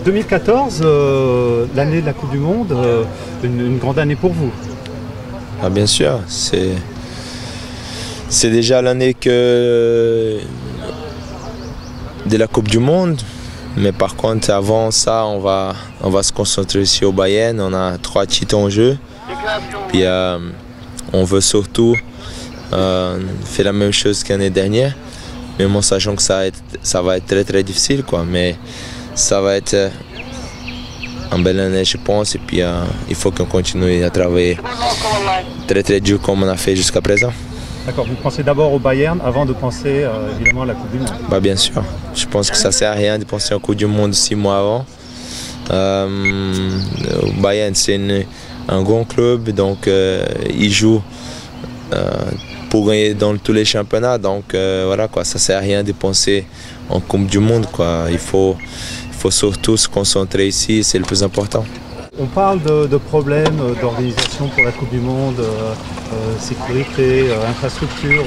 2014, l'année de la Coupe du Monde, une grande année pour vous. Ah, bien sûr, c'est déjà l'année de la Coupe du Monde. Mais par contre, avant ça, on va se concentrer ici au Bayern. On a 3 titres en jeu. Puis on veut surtout faire la même chose qu'année dernière. Même en sachant que ça va être très difficile, quoi. Mais ça va être une belle année, je pense. Et puis il faut qu'on continue à travailler très dur comme on a fait jusqu'à présent. D'accord, vous pensez d'abord au Bayern avant de penser évidemment à la Coupe du Monde. Bah, bien sûr, je pense que ça ne sert à rien de penser en Coupe du Monde 6 mois avant. Bayern, c'est un grand club, donc il joue pour gagner dans tous les championnats. Donc voilà, quoi, ça ne sert à rien de penser en Coupe du Monde, quoi. Il faut surtout se concentrer ici, c'est le plus important. On parle de problèmes d'organisation pour la Coupe du Monde, sécurité, infrastructure.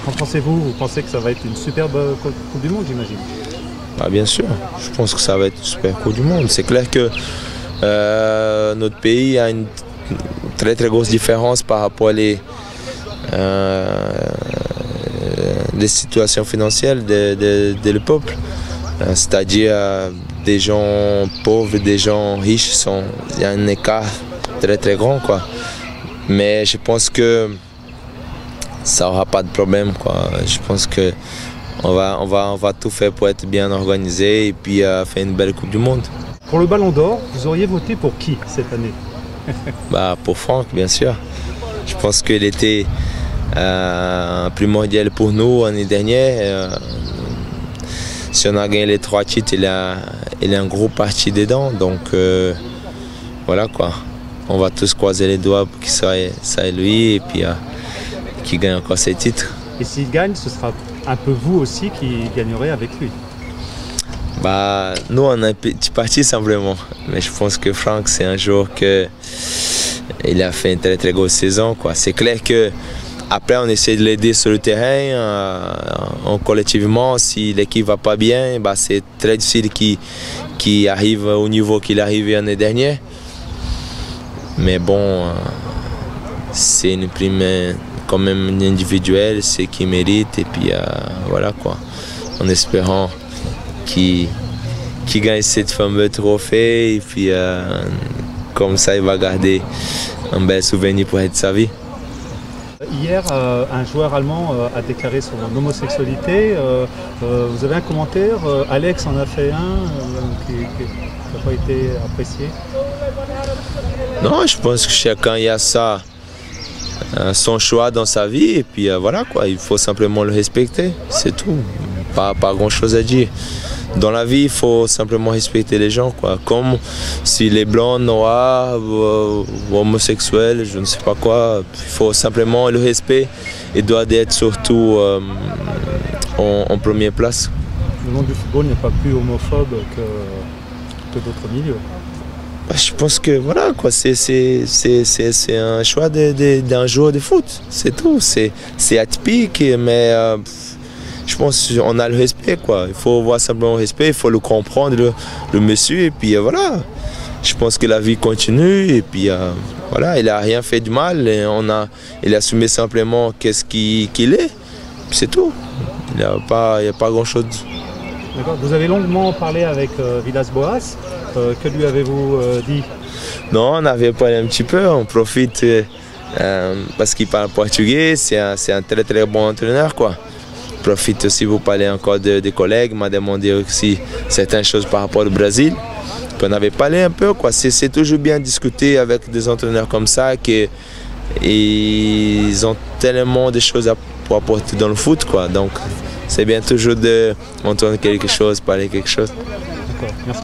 Qu'en pensez-vous? Vous pensez que ça va être une superbe Coupe du Monde, j'imagine? Bah, bien sûr, je pense que ça va être une super Coupe du Monde. C'est clair que notre pays a une très grosse différence par rapport à les situations financières du peuple. C'est-à-dire des gens pauvres et des gens riches, il y a un écart très grand, quoi. Mais je pense que ça n'aura pas de problème, quoi. Je pense que on va tout faire pour être bien organisé et puis faire une belle Coupe du Monde. Pour le Ballon d'Or, vous auriez voté pour qui cette année? Bah, pour Franck, bien sûr. Je pense qu'il était primordial pour nous l'année dernière. Si on a gagné les 3 titres, il a un gros parti dedans. Donc voilà, quoi. On va tous croiser les doigts pour qu'il soit lui et puis qu'il gagne encore ses titres. Et s'il gagne, ce sera un peu vous aussi qui gagnerez avec lui? Bah, nous, on a un petit parti simplement. Mais je pense que Franck, c'est un joueur il a fait une très grosse saison, quoi. C'est clair que après, on essaie de l'aider sur le terrain, collectivement. Si l'équipe ne va pas bien, bah, c'est très difficile qu'il arrive au niveau qu'il est arrivé l'année dernière. Mais bon, c'est une prime quand même individuelle, c'est qu'il mérite. Et puis voilà, quoi. En espérant qu'il gagne cette fameuse trophée. Et puis comme ça, il va garder un bel souvenir pour être sa vie. Hier, un joueur allemand a déclaré son homosexualité. Vous avez un commentaire? Alex en a fait un qui n'a pas été apprécié. Non, je pense que chacun a son choix dans sa vie et puis voilà, quoi. Il faut simplement le respecter, c'est tout. Pas grand-chose à dire. Dans la vie, il faut simplement respecter les gens, quoi. Comme s'il est blanc, noir, ou homosexuel, je ne sais pas quoi. Il faut simplement le respect et doit être surtout en première place. Le monde du football n'est pas plus homophobe que d'autres milieux. Bah, je pense que voilà, quoi. C'est un choix d'un joueur de foot, c'est tout. C'est atypique, mais je pense qu'on a le respect, quoi. Il faut voir simplement le respect, il faut le comprendre, le monsieur, et puis voilà. Je pense que la vie continue, et puis voilà, il n'a rien fait de mal, et il a assumé simplement qu'est-ce qu'il est, c'est tout. Il n'y a pas grand-chose. D'accord. Vous avez longuement parlé avec Villas-Boas, que lui avez-vous dit? Non, on avait parlé un petit peu, on profite parce qu'il parle portugais, c'est un très bon entraîneur, quoi. Profite aussi pour parler encore des collègues, m'a demandé aussi certaines choses par rapport au Brésil. Puis on avait parlé un peu, quoi. C'est toujours bien discuter avec des entraîneurs comme ça, qu'ils ont tellement de choses pour apporter dans le foot, quoi. Donc c'est bien toujours d'entendre quelque chose, parler quelque chose.